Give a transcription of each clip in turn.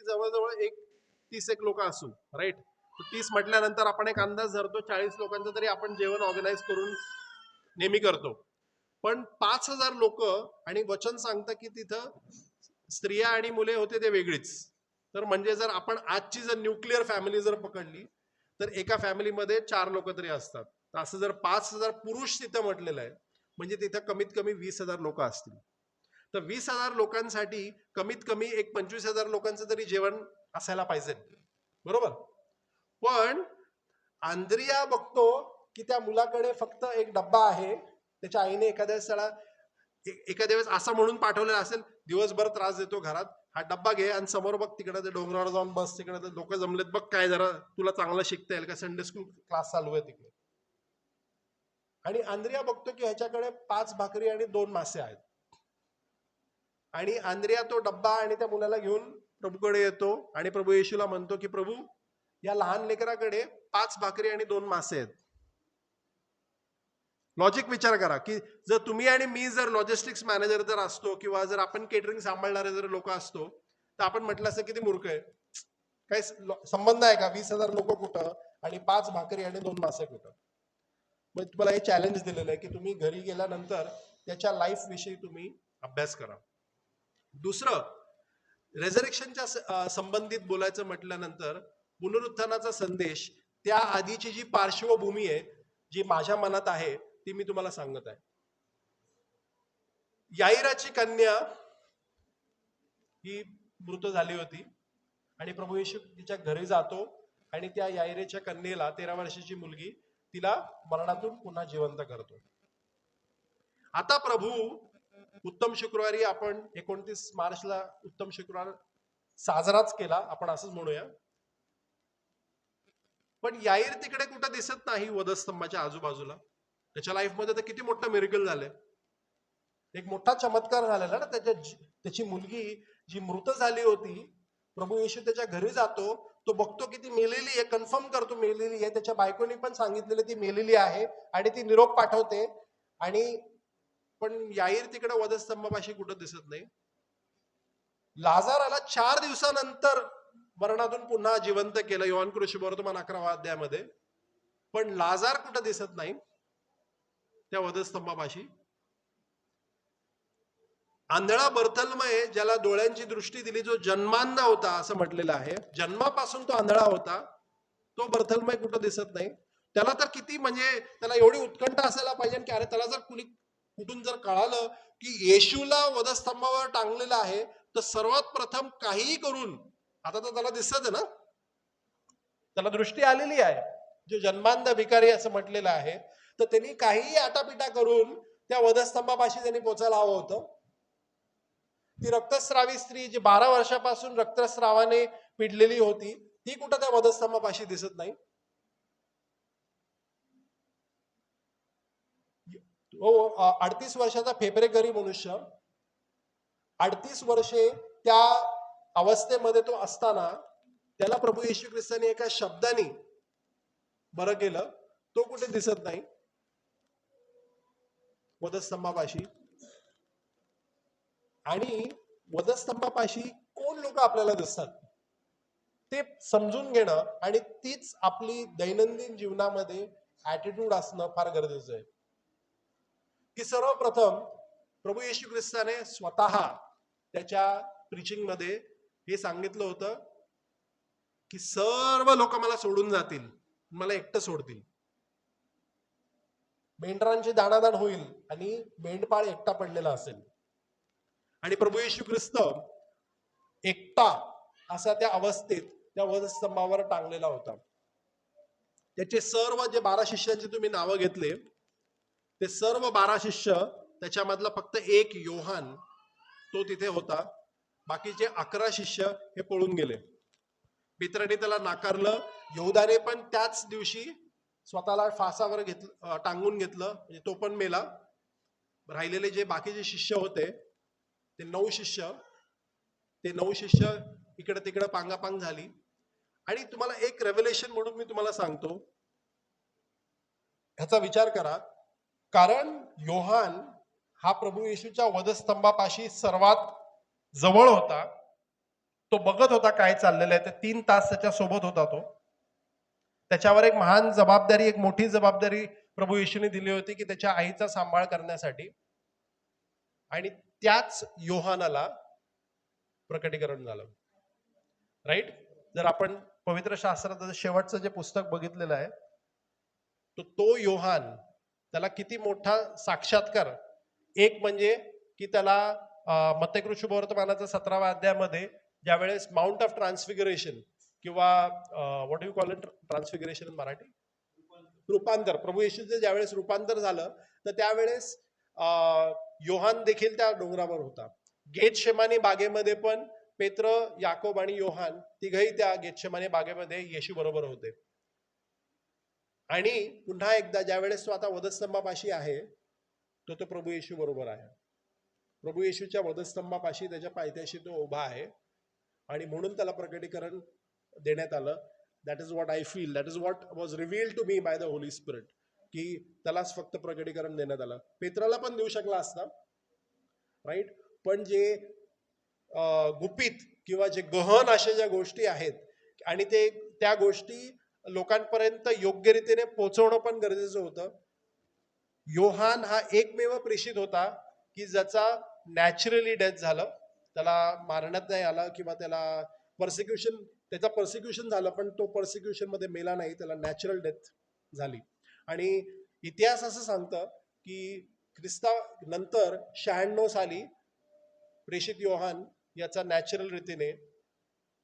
जवळजवळ 30 लोक असू, राईट. 30 म्हटल्यानंतर आपण एक अंदाज धरतो 40 लोकांचं तरी आपण जेवण ऑर्गनाईज करून नेहमी करतो. पण 5,000 लोक, आणि वचन सांगतं की तिथं स्त्रिया आणि मुले होते ते वेगळीच. तर म्हणजे जर आपण आजची जर न्यूक्लिअर फॅमिली जर पकडली तर एका फॅमिलीमध्ये 4 लोक तरी असतात. तर असं जर 5,000 पुरुष तिथं म्हटलेलं आहे, म्हणजे तिथं कमीत कमी 20,000 लोक असतील. तर 20,000 लोकांसाठी कमीत कमी एक 25,000 लोकांचं तरी जेवण असायला पाहिजे, बरोबर. पण आंद्रिया बघतो की त्या मुलाकडे फक्त एक डब्बा आहे. त्याच्या आईने एखाद्या वेळेस असं म्हणून पाठवलेलं असेल, दिवसभर त्रास देतो घरात, हा डब्बा घे आणि समोर बघ तिकडे ते डोंगरावर जाऊन बस, तिकडे लोक जमलेत बघ, काय जरा तुला चांगलं शिकता येईल का, संडे स्कूल क्लास चालू आहे तिकडे. आणि आंद्रिया बघतो की ह्याच्याकडे 5 भाकरी आणि 2 मासे आहेत. आणि आंद्रिया तो डब्बा आणि त्या मुलाला घेऊन प्रभूकडे येतो आणि प्रभू येशूला म्हणतो की प्रभू, या लहान लेकराकडे 5 भाकरी आणि 2 मासे आहेत. लॉजिक विचार करा की जर तुम्ही आणि मी जर लॉजिस्टिक्स मॅनेजर जर असतो किंवा जर आपण केटरिंग सांभाळणारे जर लोक असतो तर आपण म्हटलं असं किती मूर्ख आहे, काही संबंध आहे का 20,000 लोक कुठं आणि 5 भाकरी आणि 2 मासे कुठं. मग तुम्हाला हे चॅलेंज दिलेलं आहे की तुम्ही घरी गेल्यानंतर त्याच्या लाईफ विषयी तुम्ही अभ्यास करा. दुसरं, रेझरेक्शनच्या संबंधित बोलायचं म्हटल्यानंतर पुनरुत्थानाचा संदेश, त्या आधीची जी पार्श्वभूमी आहे जी माझ्या मनात आहे ती मी तुम्हाला सांगत आहे. याईराची कन्या ही मृत झाली होती आणि प्रभू येशू तिच्या घरी जातो आणि त्या याईरेच्या कन्येला, 13 वर्षाची मुलगी, तिला मरणातून पुन्हा जिवंत करतो. आता प्रभू उत्तम शुक्रवारी, आपण 29 मार्चला उत्तम शुक्रवार साजराच केला, आपण असंच म्हणूया. पण याईर तिकडे कुठं दिसत नाही वधस्तंभाच्या आजूबाजूला. त्याच्या लाईफमध्ये तर किती मोठं मिरेकल झालंय, एक मोठा चमत्कार झालेला ना. त्याची मुलगी जी मृत झाली होती, प्रभू येशू त्याच्या घरी जातो, तो बघतो की ती मेलेली आहे, कन्फर्म करतो मेलेली आहे. त्याच्या बायकोनी पण सांगितलेलं ती मेलेली आहे आणि ती निरोप पाठवते. आणि पण याईर तिकडे वधस्तंभापाशी कुठं दिसत नाही. लाजाराला 4 दिवसानंतर मरणातून पुन्हा जिवंत केलं, योहान कृष्णवर्तमान 11व्या अध्यायामध्ये. पण लाजार कुठं दिसत नाही त्या वधस्तंभापाशी. आंधळा बर्थलमय, ज्याला डोळ्यांची दृष्टी दिली, जो जन्मांध होता असं म्हटलेलं आहे, जन्मापासून तो आंधळा होता, तो बर्थलमय कुठं दिसत नाही. त्याला तर किती, म्हणजे त्याला एवढी उत्कंठा असायला पाहिजे की अरे त्याला जर कुठून जर कळालं की येशूला वधस्तंभावर टांगलेलं आहे तर सर्वात प्रथम काहीही करून, आता तर त्याला दिसत आहे ना, त्याला दृष्टी आलेली आहे, जो जन्मांध भिकारी असं म्हटलेलं आहे, तर त्यांनी काहीही आटापिटा करून त्या वधस्तंभापाशी त्यांनी पोचायला हवं होतं. ती रक्तस्रावी स्त्री जी 12 वर्षापासून रक्तस्रावाने पिडलेली होती, ती कुठं त्या वधस्तंभापाशी दिसत नाही. 38 वर्षाचा फेब्रेकरी मनुष्य, 38 वर्षे त्या अवस्थेमध्ये तो असताना त्याला प्रभू येशू ख्रिस्ताने एका शब्दाने बरं केलं, तो कुठे दिसत नाही वधस्तंभापाशी. आणि वधस्तंभापाशी कोण लोक आपल्याला दिसतात ते समजून घेणं आणि तीच आपली दैनंदिन जीवनामध्ये ऍटिट्यूड असणं फार गरजेचं आहे. की सर्वप्रथम प्रभू येशू ख्रिस्ताने स्वतः त्याच्या प्रीचिंग मध्ये हे सांगितलं होतं की सर्व लोक मला सोडून जातील, मला एकटं सोडतील. मेंढरांची दाणादाण होईल आणि मेंढपाळ एकटा पडलेला असेल. आणि प्रभू येशू ख्रिस्त एकटा असा त्या अवस्थेत त्या वधस्तंभावर टांगलेला होता. त्याचे सर्व जे 12 शिष्यांची तुम्ही नावं घेतले, ते सर्व 12 शिष्य, त्याच्यामधला फक्त एक योहान तो तिथे होता. बाकीचे 11 शिष्य हे पळून गेले. पितरांनी त्याला नाकारलं. यहुदाने पण त्याच दिवशी स्वतःला फासावर टांगून घेतलं, म्हणजे तो पण मेला. राहिलेले जे बाकीचे शिष्य होते ते 9 शिष्य इकडे तिकडे पांगापांग झाली. आणि तुम्हाला एक रेव्हलेशन म्हणून मी तुम्हाला सांगतो, ह्याचा विचार करा. कारण योहान हा प्रभू येशूच्या वधस्तंभापाशी सर्वात जवळ होता. तो बघत होता काय चाललेलं आहे. ते 3 तास त्याच्या सोबत होता तो. त्याच्यावर एक महान जबाबदारी, एक मोठी जबाबदारी प्रभू येशूने दिली होती की त्याच्या आईचा सांभाळ करण्यासाठी. आणि त्याच योहानाला प्रकटीकरण झालं. राईट. जर आपण पवित्र शास्त्राचं शेवटचं जे पुस्तक बघितलेलं आहे, तो योहान, त्याला किती मोठा साक्षात्कार. एक म्हणजे की त्याला मत्तई शुभवर्तमानाचा 17व्या अध्यायामध्ये ज्यावेळेस माउंट ऑफ ट्रान्सफिगरेशन किंवा what you call it transfiguration in Marathi, रूपांतर, प्रभू येशूचं ज्यावेळेस रूपांतर झालं तर त्यावेळेस योहान देखील त्या डोंगरावर होता. गेतशेमानी बागेमध्ये पण पेत्र, याकोब आणि योहान तिघही त्या गेतशेमानी बागेमध्ये येशू बरोबर होते. आणि पुन्हा एकदा ज्यावेळेस तो आता वधस्तंभापाशी आहे, तो प्रभू येशू बरोबर आहे. प्रभू येशूच्या वधस्तंभापाशी त्याच्या पायथ्याशी तो उभा आहे आणि म्हणून त्याला प्रकटीकरण देण्यात आलं. That is what I feel, that is what was revealed to me by the Holy Spirit, की त्यालाच फक्त प्रकटीकरण देण्यात आलं. पेत्राला पण देऊ शकला असता, राईट. पण जे गुपित किंवा जे गहन अशा ज्या गोष्टी आहेत आणि ते त्या गोष्टी लोकांपर्यंत योग्य रीतीने पोहोचवणं पण गरजेचं होतं. योहान हा एकमेव प्रेषित होता की ज्याचा नॅचरली डेथ झालं, त्याला मारण्यात नाही आलं किंवा त्याला त्याचा परसिक्युशन झालं, पण तो परसिक्युशन मध्ये मेला नाही, त्याला नॅचरल डेथ झाली. आणि इतिहास असं सांगतं की ख्रिस्ता नंतर 96 साली प्रेषित योहान याचा नॅचरल रीतीने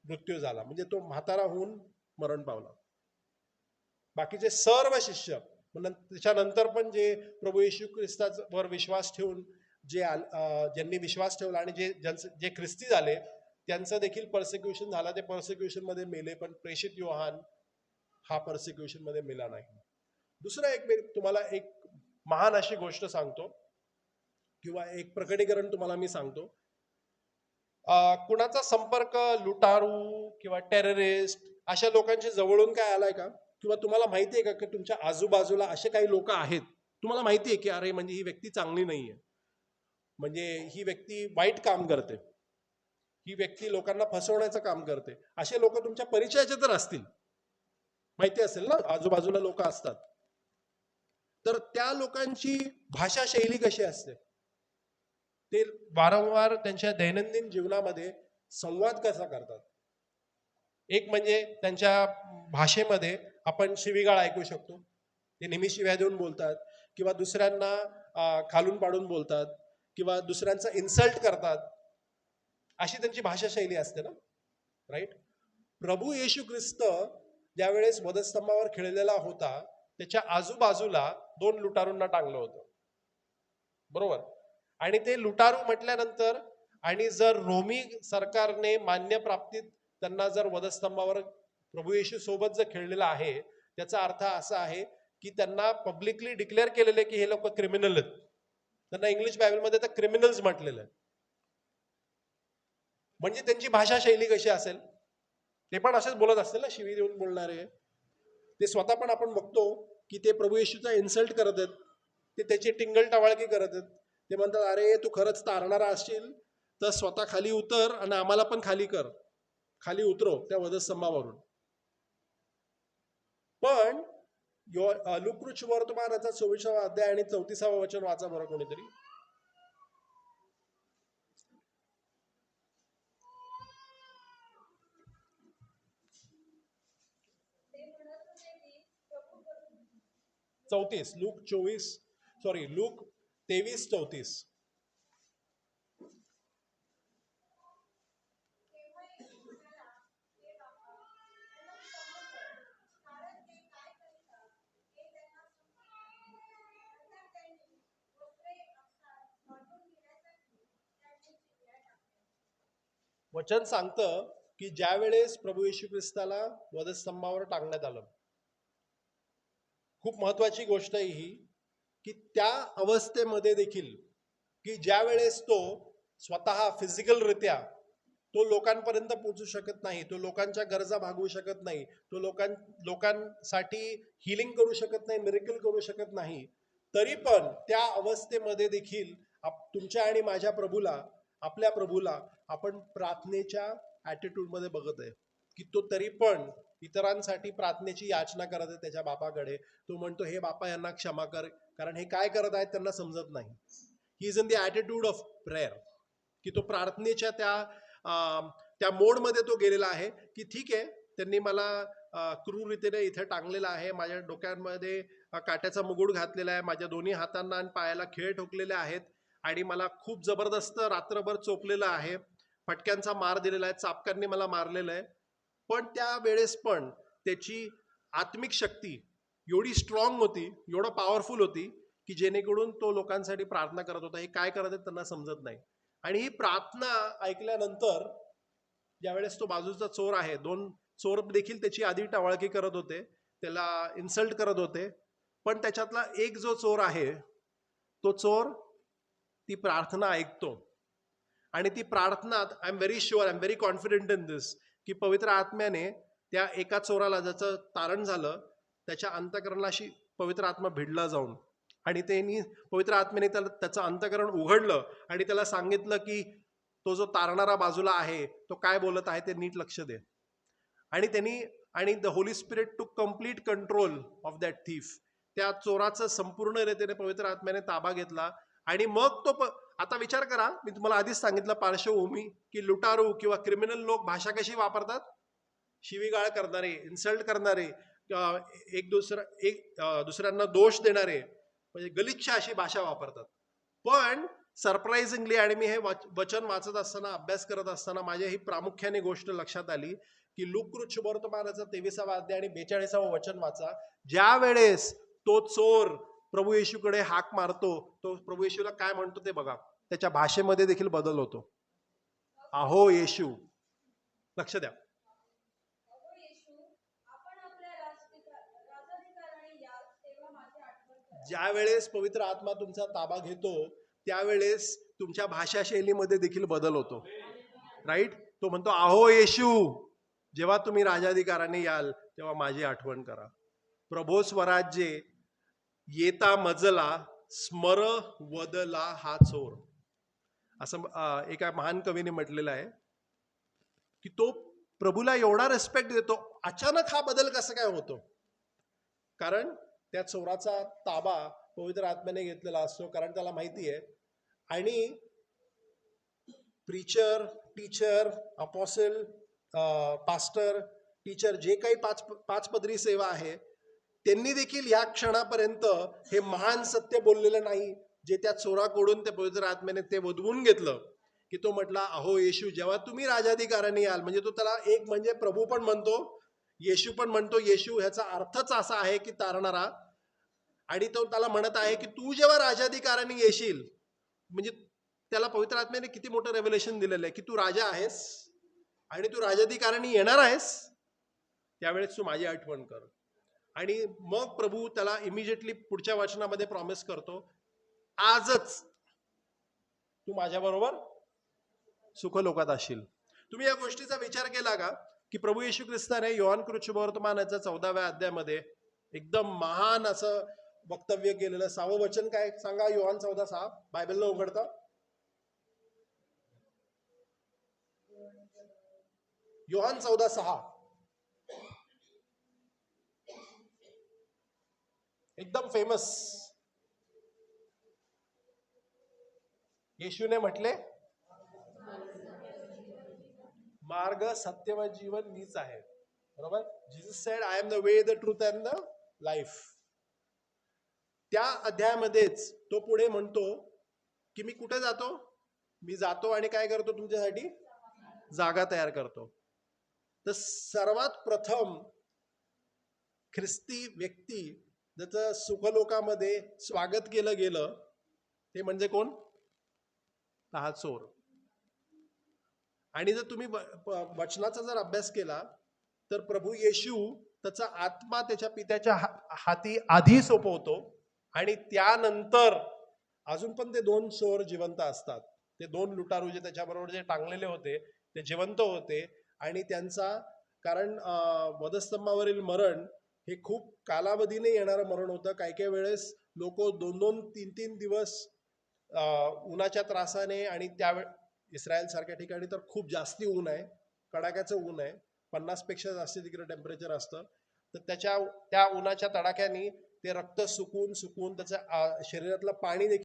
मृत्यू झाला, म्हणजे तो म्हातारा होऊन मरण पावला. बाकीचे सर्व शिष्य त्याच्यानंतर पण जे प्रभू येशू ख्रिस्तावर विश्वास ठेवून ज्यांनी विश्वास ठेवला आणि जे ख्रिस्ती झाले त्यांचं देखील परसिक्युशन झालं. ते परसिक्युशन मध्ये मेले, पण प्रेषित योहान हा परसिक्युशन मध्ये मेला नाही. दुसरं एक तुम्हाला एक महान अशी गोष्ट सांगतो किंवा एक प्रकटीकरण तुम्हाला मी सांगतो. कुणाचा संपर्क लुटारू किंवा टेररिस्ट अशा लोकांच्या जवळून काय आलाय का? किंवा तुम्हाला माहिती आहे का की तुमच्या आजूबाजूला असे काही लोक आहेत, तुम्हाला माहिती आहे की अरे म्हणजे ही व्यक्ती चांगली नाहीये, म्हणजे ही व्यक्ती वाईट काम करते, ही व्यक्ती लोकांना फसवण्याचं काम करते, असे लोक तुमच्या परिचयाचे तर असतील, माहिती असेल ना, आजूबाजूला लोक असतात. तर त्या लोकांची भाषा शैली कशी असते, ते वारंवार त्यांच्या दैनंदिन जीवनामध्ये संवाद कसा करतात. एक म्हणजे त्यांच्या भाषेमध्ये आपण शिवीगाळ ऐकू शकतो, ते नेहमी शिव्या देऊन बोलतात किंवा दुसऱ्यांना खालून पाडून बोलतात किंवा दुसऱ्यांचा इन्सल्ट करतात, अशी त्यांची भाषा शैली असते ना, राईट. प्रभू येशू ख्रिस्त ज्यावेळेस वधस्तंभावर खिळलेला होता त्याच्या आजूबाजूला 2 लुटारूंना टांगलं होतं, बरोबर. आणि ते लुटारू म्हटल्यानंतर आणि जर रोमी सरकारने मान्य प्राप्तीत त्यांना जर वधस्तंभावर प्रभू येशू सोबत जर खेळलेला आहे, त्याचा अर्थ असा आहे की त्यांना पब्लिकली डिक्लेअर केलेले की हे लोक क्रिमिनल आहेत. त्यांना इंग्लिश बायबलमध्ये तर क्रिमिनल्स म्हटलेलं आहे. म्हणजे त्यांची भाषा शैली कशी असेल, ते पण असेच बोलत असतील ना, शिवी देऊन बोलणारे. ते स्वतः पण आपण बघतो की ते प्रभू येशूचा इन्सल्ट करत आहेत, ते त्याची टिंगल टवाळकी करत आहेत. ते म्हणतात अरे तू खरंच तारणारा असशील तर स्वतः खाली उतर आणि आम्हाला पण खाली उतरव त्या वधस्तंभावरून. पण लूक वर्तमानाचा 24वा अध्याय आणि 34वा वचन वाचा बरं कोणीतरी. लूक 23:34. वचन सांगतं की ज्या वेळेस प्रभू येशू ख्रिस्ताला वधस्तंभावर टांगण्यात आलं, खूप महत्वाची गोष्ट आहे ही, की त्या अवस्थेमध्ये देखील की ज्या वेळेस तो स्वतः फिजिकल रित्या तो लोकांपर्यंत पोहोचू शकत नाही, तो लोकांच्या गरजा भागवू शकत नाही, तो लोकांसाठी हिलिंग करू शकत नाही, मिरेकल करू शकत नाही, तरी पण त्या अवस्थेमध्ये देखील तुमच्या आणि माझ्या प्रभूला, आपल्या प्रभूला आपण प्रार्थनेच्या ॲटिट्यूड मध्ये बघत आहे, की तो तरी पण इतरांसाठी प्रार्थनेची याचना करत आहे त्याच्या बापाकडे. तो म्हणतो, हे बापा यांना क्षमा कर, कारण हे काय करत आहेत त्यांना समजत नाही. He is in the attitude of prayer, की तो प्रार्थनेच्या त्या मोडमध्ये तो गेलेला आहे, की ठीक आहे त्यांनी मला क्रूर रीतीने इथे टांगलेलं आहे, माझ्या डोक्यांमध्ये काट्याचा मुकुट घातलेला आहे, माझ्या दोन्ही हातांना आणि पायाला खीळ ठोकलेले आहेत, आणि मला खूप जबरदस्त रात्रभर चोपलेलं आहे, फटक्यांचा मार दिलेला आहे, चापकांनी मला मारलेलं आहे. पण त्या वेळेस पण त्याची आत्मिक शक्ती एवढी स्ट्रॉंग होती, एवढं पॉवरफुल होती, की जेणेकरून तो लोकांसाठी प्रार्थना करत होता. हे काय करत आहेत त्यांना समजत नाही. आणि ही प्रार्थना ऐकल्यानंतर ज्यावेळेस तो बाजूचा चोर आहे, दोन चोर देखील त्याची आधी टवाळकी करत होते, त्याला इन्सल्ट करत होते, पण त्याच्यातला एक जो चोर आहे, तो चोर ती प्रार्थना ऐकतो. आणि ती प्रार्थना, I am very sure, I am very confident in this, की पवित्र आत्म्याने त्या एका चोराला ज्याचं तारण झालं त्याच्या अंतःकरणाशी पवित्र आत्मा भिडला जाऊन, आणि त्यांनी पवित्र आत्म्याने त्याचं अंतःकरण उघडलं आणि त्याला सांगितलं की तो जो तारणारा बाजूला आहे तो काय बोलत आहे ते नीट लक्ष दे. आणि the Holy spirit to complete control of that thief. त्या चोराचं संपूर्ण रीतीने पवित्र आत्म्याने ताबा घेतला. आणि मग आता विचार करा, मी तुम्हाला आधीच सांगितलं पार्श्वभूमी, की लुटारू किंवा क्रिमिनल लोक भाषा कशी वापरतात, शिवीगाळ करणारे, इन्सल्ट करणारे, एक दुसऱ्यांना दोष देणारे, म्हणजे गलिच्छ अशी भाषा वापरतात. पण सरप्राइझिंगली, आणि मी हे वचन वाचत असताना, अभ्यास करत असताना माझ्या ही प्रामुख्याने गोष्ट लक्षात आली, की लूक शुभवर्तमानाचा 23वा अध्याय आणि 42वा वचन वाचा. ज्या वेळेस तो चोर प्रभू येशूकडे हाक मारतो, तो प्रभू येशूला काय म्हणतो ते बघा. त्याच्या भाषेमध्ये देखील बदल होतो. अहो येशू, लक्ष द्या. ज्या वेळेस पवित्र आत्मा तुमचा ताबा घेतो त्यावेळेस तुमच्या भाषा शैलीमध्ये देखील बदल होतो, राईट. तो म्हणतो, अहो येशू, जेव्हा तुम्ही राजाधिकाराने याल तेव्हा माझी आठवण करा. प्रभो स्वराज्ये येता मजला, स्मर वदला हा चोर, असं एका महान कवीने म्हटलेलं आहे, की तो प्रभूला एवढा रिस्पेक्ट देतो. अचानक हा बदल कसा काय होतो? कारण त्या चोराचा ताबा पवित्र आत्म्याने घेतलेला असतो, कारण त्याला माहिती आहे. आणि प्रीचर, टीचर, अपॉसल, पास्टर, टीचर, जे काही पाच पदरी सेवा आहे, त्यांनी देखील या क्षणापर्यंत हे महान सत्य बोललेलं नाही, जे त्या चोराकडून त्या पवित्र आत्म्याने ते वधवून घेतलं. की तो म्हटला, अहो येशू, जेव्हा तुम्ही राजाधिकाराने याल, म्हणजे तो त्याला एक म्हणजे प्रभू पण म्हणतो, येशू पण म्हणतो. येशू ह्याचा अर्थच असा आहे की तारणारा. आणि तो त्याला म्हणत आहे की तू जेव्हा राजाधिकाराने येशील, म्हणजे त्याला पवित्र आत्म्याने किती मोठं रेव्हलेशन दिलेलं आहे, की तू राजा आहेस आणि तू राजाधिकाराने येणार आहेस, त्यावेळेस तू माझी आठवण कर. आणि मग प्रभू त्याला इमिजिएटली पुढच्या वचनामध्ये प्रॉमिस करतो, आजच तू माझ्याबरोबर सुखलोकात असशील. तुम्ही या गोष्टीचा विचार केला का, की प्रभू येशू ख्रिस्ताने योहान शुभवर्तमानाच्या 14व्या अध्यायामध्ये एकदम महान असं वक्तव्य केलेलं. 6वं वचन काय सांगा, योहान 14:6, बायबलला उघडता. योहान 14:6, एकदम फेमस. येशूने म्हटले, मार्ग, सत्य व जीवन मीच आहे. बरोबर. Jesus sed, I am the way, the truth and the life. त्या अध्यायामध्येच तो पुढे म्हणतो की मी कुठे जातो, मी जातो आणि काय करतो, तुमच्यासाठी जागा तयार करतो. तर सर्वात प्रथम ख्रिस्ती व्यक्ती ज्याचं सुखलोकामध्ये स्वागत केलं गेलं ते म्हणजे कोण? हा चोर. आणि जर तुम्ही वचनाचा जर अभ्यास केला तर प्रभू येशू त्याचा आत्मा त्याच्या पित्याच्या हाती आधी सोपवतो, आणि त्यानंतर अजून पण ते दोन चोर जिवंत असतात. ते दोन लुटारू जे त्याच्याबरोबर जे टांगलेले होते ते जिवंत होते. आणि त्यांचा, कारण वधस्तंभावरील मरण हे खूप कालावधीने येणारं मरण होतं. काही काही वेळेस लोक 2-2, 3-3 दिवस उन्हाच्या त्रासाने, आणि त्यावेळेस इस्रायल सारख्या ठिकाणी तर खूप जास्ती ऊन आहे, कडाक्याचं ऊन आहे, 50 पेक्षा जास्त तिकडे टेम्परेचर असतं. तर त्या उन्हाच्या तडाख्याने ते रक्त सुकून सुकून त्याचं शरीरातलं पाणी देखील